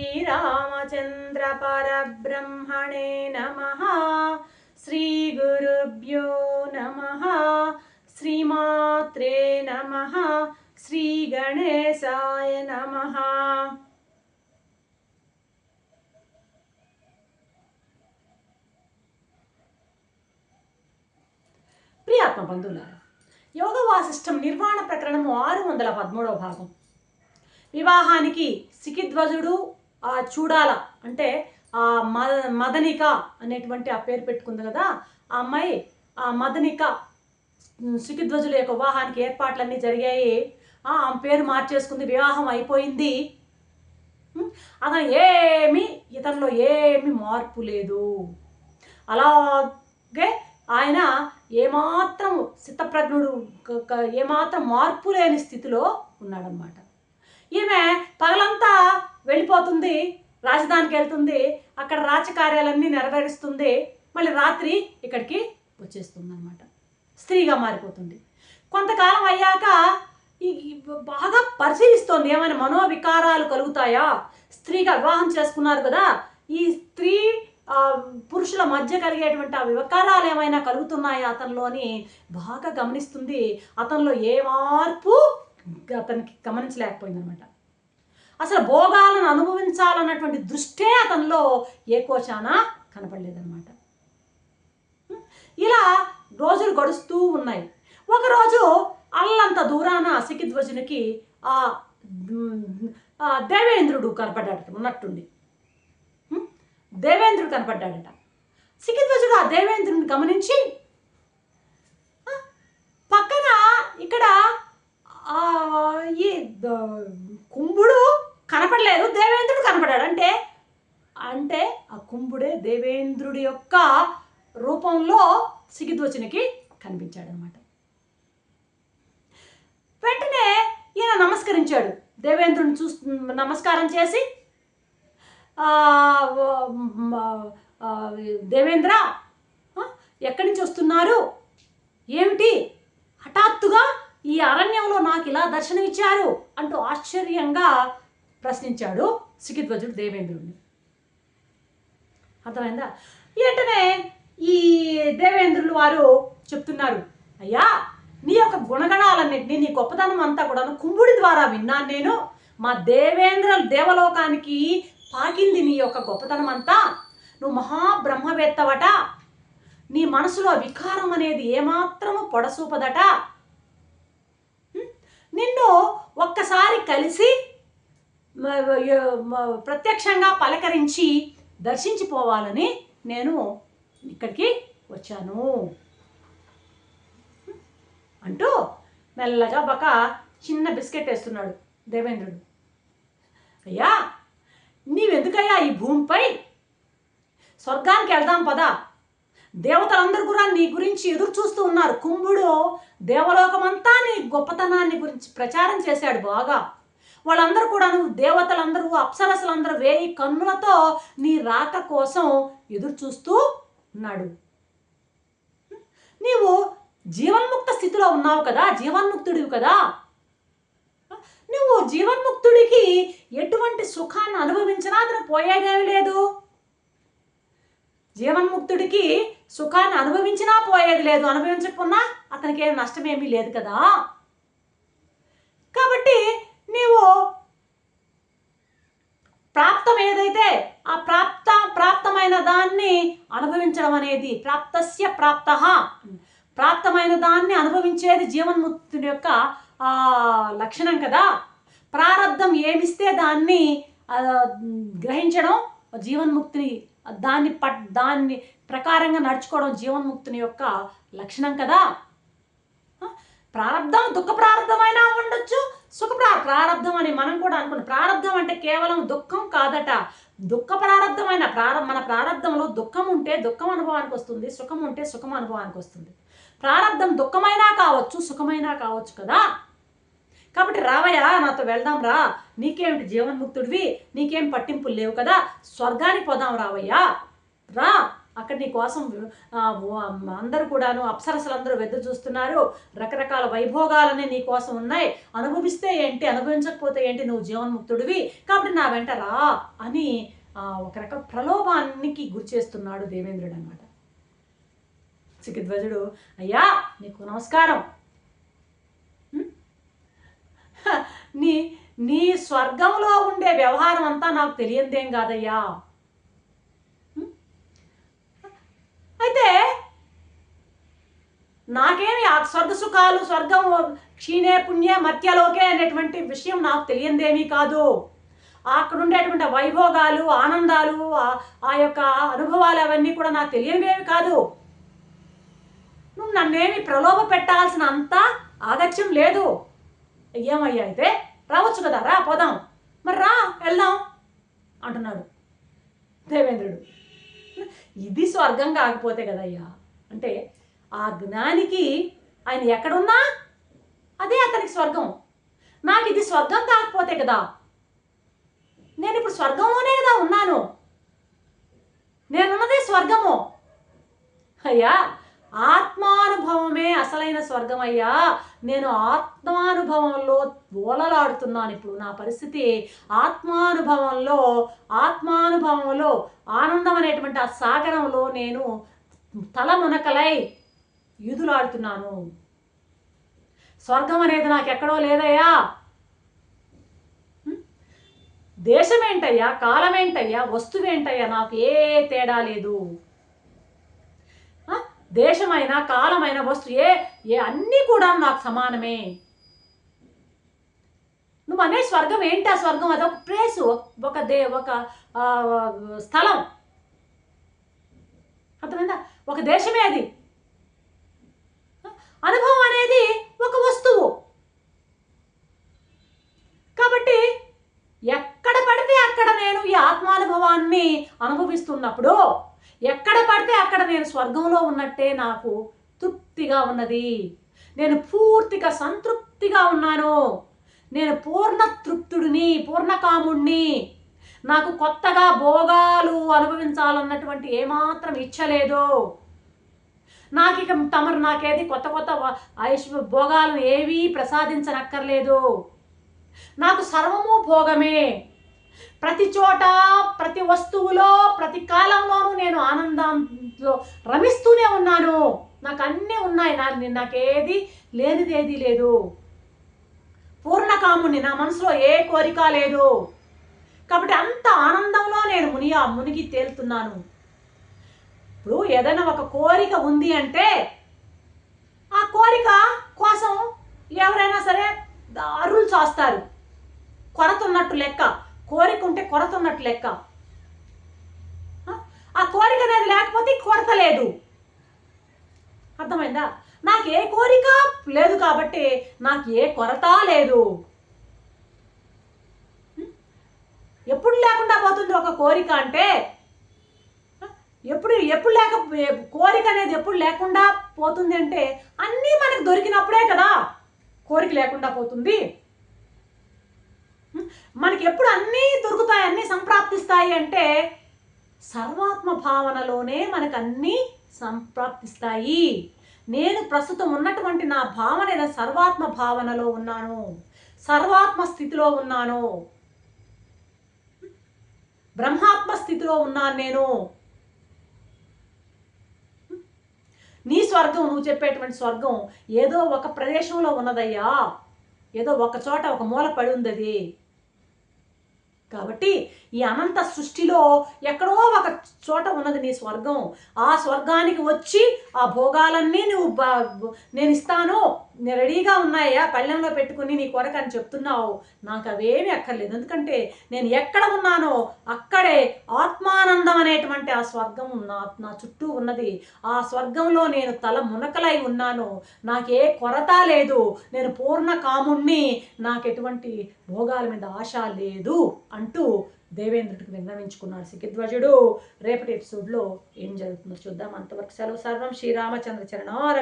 శ్రీరామచంద్ర పరబ్రహ్మణే నమః. శ్రీగురుభ్యో నమః. శ్రీమాత్రే నమః. శ్రీగణేశాయ నమః. ప్రియాత్మ బంధువులారా, యోగ వాసిష్టం నిర్వాణ ప్రకరణము 613వ భాగం. వివాహానికి సికిధ్వజుడు ఆ చూడాల అంటే ఆ మదనిక అనేటువంటి ఆ పేరు పెట్టుకుంది కదా, ఆ అమ్మాయి ఆ మదనిక సికిధ్వజుల యొక్క వివాహానికి ఏర్పాట్లన్నీ జరిగాయి. ఆమె పేరు మార్చేసుకుంది, వివాహం అయిపోయింది. అతను ఇతనిలో ఏమీ మార్పు లేదు. అలాగే ఆయన ఏమాత్రం చిత్తప్రజ్ఞుడు, ఏమాత్రం మార్పు లేని స్థితిలో ఉన్నాడనమాట. ఈమె పగలంతా వెళ్ళిపోతుంది, రాజధానికి వెళ్తుంది, అక్కడ రాజకార్యాలన్నీ నెరవేరుస్తుంది, మళ్ళీ రాత్రి ఇక్కడికి వచ్చేస్తుంది అనమాట. స్త్రీగా మారిపోతుంది. కొంతకాలం అయ్యాక బాగా పరిశీలిస్తోంది, ఏమైనా మనోవికారాలు కలుగుతాయా, స్త్రీగా వివాహం చేసుకున్నారు కదా, ఈ స్త్రీ పురుషుల మధ్య కలిగేటువంటి ఆ వికారాలు ఏమైనా కలుగుతున్నాయా అతనిలో అని బాగా గమనిస్తుంది. అతనిలో ఏ మార్పు అతనికి గమనించలేకపోయిందనమాట. అసలు భోగాలను అనుభవించాలన్నటువంటి దృష్టే అతనిలో ఏకోచాన కనపడలేదన్నమాట. ఇలా రోజులు గడుస్తూ ఉన్నాయి. ఒకరోజు అల్లంత దూరాన సికిధ్వజునికి ఆ దేవేంద్రుడు కనపడ్డాడట, ఉన్నట్టుండి దేవేంద్రుడు కనపడ్డాడట. సికిధ్వజుడు ఆ దేవేంద్రుడిని గమనించి పక్కన ఇక్కడ ఈ కుంభుడు కనపడలేదు, దేవేంద్రుడు కనపడ్డాడు. అంటే ఆ కుంభుడే దేవేంద్రుడి యొక్క రూపంలో సికిధ్వజునికి కనిపించాడనమాట. వెంటనే ఈయన నమస్కరించాడు. దేవేంద్రుడిని నమస్కారం చేసి, దేవేంద్ర, ఎక్కడి నుంచి వస్తున్నారు, ఏమిటి హఠాత్తుగా ఈ అరణ్యంలో నాకు ఇలా దర్శనమిచ్చారు అంటూ ఆశ్చర్యంగా ప్రశ్నించాడు సికిధ్వజుడు దేవేంద్రుడిని. అర్థమైందా? వెంటనే ఈ దేవేంద్రులు వారు చెప్తున్నారు, అయ్యా, నీ యొక్క గుణగణాలన్నింటినీ, నీ గొప్పతనం అంతా కూడా కుంభుడి ద్వారా విన్నాను నేను. మా దేవలోకానికి పాకింది నీ యొక్క గొప్పతనం అంతా. నువ్వు మహాబ్రహ్మవేత్తవట. నీ మనసులో వికారం అనేది ఏమాత్రము పొడసూపదట. నిన్ను ఒక్కసారి కలిసి ప్రత్యక్షంగా పలకరించి దర్శించిపోవాలని నేను ఇక్కడికి వచ్చాను అంటూ మెల్లగా ఒక చిన్న బిస్కెట్ వేస్తున్నాడు దేవేంద్రుడు. అయ్యా, నీవెందుకయ్యా ఈ భూమిపై, స్వర్గానికి వెళ్దాం పదా, దేవతలందరూ కూడా నీ గురించి ఎదురు చూస్తూ ఉన్నారు. కుంభుడు దేవలోకమంతా నీ గొప్పతనాన్ని గురించి ప్రచారం చేశాడు బాగా. వాళ్ళందరూ కూడా, దేవతలందరూ, అప్సరసలందరూ 1000 కన్నులతో నీ రాక కోసం ఎదురు చూస్తూ ఉన్నాడు. నీవు జీవన్ముక్త స్థితిలో ఉన్నావు కదా, జీవన్ముక్తుడివి కదా. నువ్వు జీవన్ముక్తుడికి ఎటువంటి సుఖాన్ని అనుభవించినా అతను పోయేదేమీ లేదు. జీవన్ముక్తుడికి సుఖాన్ని అనుభవించినా పోయేది లేదు, అనుభవించకున్నా అతనికి ఏం నష్టమేమీ లేదు కదా. కాబట్టి నీవు ప్రాప్తం ఏదైతే ఆ ప్రాప్తమైన దాన్ని అనుభవించడం అనేది ప్రాప్తస్య ప్రాప్తః, ప్రాప్తమైన దాన్ని అనుభవించేది జీవన్ముక్తుడి యొక్క లక్షణం కదా. ప్రారబ్ధం ఏమిస్తే దాన్ని గ్రహించడం జీవన్ముక్తిని, దాన్ని ప్రకారంగా నడుచుకోవడం జీవన్ముక్తుని యొక్క లక్షణం కదా. ప్రారబ్ధం దుఃఖ ప్రారబ్ధమైనా ఉండొచ్చు, ప్రారబ్ధం అని మనం కూడా అనుకున్నాం. ప్రారబ్ధం అంటే కేవలం దుఃఖం కాదట. దుఃఖ ప్రారబ్ధమైన మన ప్రారబ్ధంలో దుఃఖం ఉంటే దుఃఖం అనుభవానికి వస్తుంది, సుఖం ఉంటే సుఖం అనుభవానికి వస్తుంది. ప్రారబ్ధం దుఃఖమైనా కావచ్చు, సుఖమైనా కావచ్చు కదా. కాబట్టి రావయ్యా, నాతో వెళ్దాం రా, నీకేమిటి జీవన్ముక్తుడివి, నీకేం పట్టింపులు లేవు కదా, స్వర్గానికి పోదాం రావయ్యా, రా అక్కడ నీ కోసం అందరూ కూడాను అప్సరసలందరూ వెదురు చూస్తున్నారు. రకరకాల వైభోగాలన్నీ నీ కోసం ఉన్నాయి. అనుభవిస్తే ఏంటి, అనుభవించకపోతే ఏంటి, నువ్వు జీవన్ముక్తుడివి, కాబట్టి నా వెంట రా అని ఒక రకం ప్రలోభానికి గురి చేస్తున్నాడు దేవేంద్రుడు అనమాట. శిఖధ్వజుడు, అయ్యా నీకు నమస్కారం, నీ నీ స్వర్గంలో ఉండే వ్యవహారం అంతా నాకు తెలియదేం కాదయ్యా. అయితే నాకేమి ఆ స్వర్గ సుఖాలు, స్వర్గం క్షీణే పుణ్య మధ్యలోకే అనేటువంటి విషయం నాకు తెలియందేమీ కాదు. అక్కడ ఉండేటువంటి వైభోగాలు, ఆనందాలు, ఆ యొక్క అనుభవాలు అవన్నీ కూడా నాకు తెలియనివేవి కాదు. నువ్వు నన్నేమి ప్రలోభ పెట్టాల్సిన అంత ఆగత్యం లేదు. ఏమయ్యా అయితే రావచ్చు కదా, రా పోదాం, మరి రా వెళ్దాం అంటున్నాడు దేవేంద్రుడు. ఇది స్వర్గం కాకపోతే కదయ్యా, అంటే ఆ జ్ఞానికి ఆయన ఎక్కడున్నా అదే అతనికి స్వర్గం. నాకు ఇది స్వర్గం కాకపోతే కదా, నేను ఇప్పుడు స్వర్గంలోనే కదా ఉన్నాను, నేనున్నదే స్వర్గము అయ్యా. ఆత్మానుభవమే అసలైన స్వర్గం అయ్యా. నేను ఆత్మానుభవంలో ఓలలాడుతున్నాను ఇప్పుడు. నా పరిస్థితి ఆత్మానుభవంలో ఆనందం అనేటువంటి ఆ సాగరంలో నేను తల మునకలై ఈదులాడుతున్నాను. స్వర్గం అనేది నాకు ఎక్కడో లేదయ్యా. దేశమేంటయ్యా, కాలమేంటయ్యా, వస్తువేంటయ్యా, నాకు ఏ తేడా లేదు. దేశమైన, కాలమైన, వస్తు ఏ అన్నీ కూడా నాకు సమానమే. నువ్వు అనే స్వర్గం ఏంటి? ఆ స్వర్గం అదొక ప్లేసు, ఒక స్థలం, అర్థమైందా? ఒక దేశమే అది. అనుభవం అనేది ఒక వస్తువు. కాబట్టి ఎక్కడ పడితే అక్కడ నేను ఈ ఆత్మానుభవాన్ని అనుభవిస్తున్నప్పుడు, ఎక్కడ పడితే అక్కడ నేను స్వర్గంలో ఉన్నట్టే నాకు తృప్తిగా ఉన్నది. నేను పూర్తిగా సంతృప్తిగా ఉన్నాను. నేను పూర్ణ తృప్తుడిని, పూర్ణకాముడిని. నాకు కొత్తగా భోగాలు అనుభవించాలన్నటువంటి ఏమాత్రం ఇచ్చలేదు. ఇక తమరు నాకేది కొత్త ఆయుష్ భోగాలను ఏవీ ప్రసాదించనక్కర్లేదు. నాకు సర్వము భోగమే. ప్రతి చోట, ప్రతి వస్తువులో, ప్రతి కాలంలోనూ నేను ఆనందంలో రమిస్తూనే ఉన్నాను. నాకు అన్నీ ఉన్నాయి, నాకేది లేనిదేది లేదు. పూర్ణకాముని, నా మనసులో ఏ కోరిక లేదు. కాబట్టి అంత ఆనందంలో నేను మునిగి తేలుతున్నాను. ఇప్పుడు ఏదైనా ఒక కోరిక ఉంది అంటే ఆ కోరిక కోసం ఎవరైనా సరే అరులు చేస్తారు. కొరత ఉన్నట్టు లెక్క, కోరిక ఉంటే కొరత ఉన్నట్టు లెక్క. ఆ కోరిక అనేది లేకపోతే కొరత లేదు. అర్థమైందా? నాకు ఏ కోరిక లేదు కాబట్టి నాకు ఏ కొరత లేదు. ఎప్పుడు లేకుండా పోతుంది ఒక కోరిక అంటే? ఎప్పుడు కోరిక అనేది ఎప్పుడు లేకుండా పోతుంది అంటే అన్నీ మనకు దొరికినప్పుడే కదా కోరిక లేకుండా పోతుంది. మనకి ఎప్పుడు అన్నీ దొరుకుతాయి, అన్నీ సంప్రాప్తిస్తాయి అంటే సర్వాత్మ భావనలోనే మనకు అన్నీ సంప్రాప్తిస్తాయి. నేను ప్రస్తుతం ఉన్నటువంటి నా భావన సర్వాత్మ భావనలో ఉన్నాను, సర్వాత్మ స్థితిలో ఉన్నాను, బ్రహ్మాత్మ స్థితిలో ఉన్నాను నేను. నీ స్వర్గం, నువ్వు చెప్పేటువంటి స్వర్గం ఏదో ఒక ప్రదేశంలో ఉన్నదయ్యా, ఏదో ఒక చోట ఒక మూల పడి ఉంది అది. కాబట్టి ఈ అనంత సృష్టిలో ఎక్కడో ఒక చోట ఉన్నది నీ స్వర్గం. ఆ స్వర్గానికి వచ్చి ఆ భోగాలన్నీ నేను ఇస్తాను, నేను రెడీగా ఉన్నాయా పళ్ళెంలో పెట్టుకుని నీ కొరకు అని చెప్తున్నావు. నాకు అవేమీ అక్కర్లేదు. ఎందుకంటే నేను ఎక్కడ ఉన్నానో అక్కడే ఆత్మానందం అనేటువంటి ఆ స్వర్గం నా చుట్టూ ఉన్నది. ఆ స్వర్గంలో నేను తల మునకలై ఉన్నాను. నాకే కొరత లేదు. నేను పూర్ణ కాముణ్ణి. నాకు ఎటువంటి భోగాల మీద ఆశ లేదు అంటూ దేవేంద్రుడికి విన్నవించుకున్నాడు శిఖధ్వజుడు. రేపటి ఎపిసోడ్లో ఏం జరుగుతుందో చూద్దాం. అంతవరకు సెలవు. సర్వం శ్రీరామచంద్ర చరణార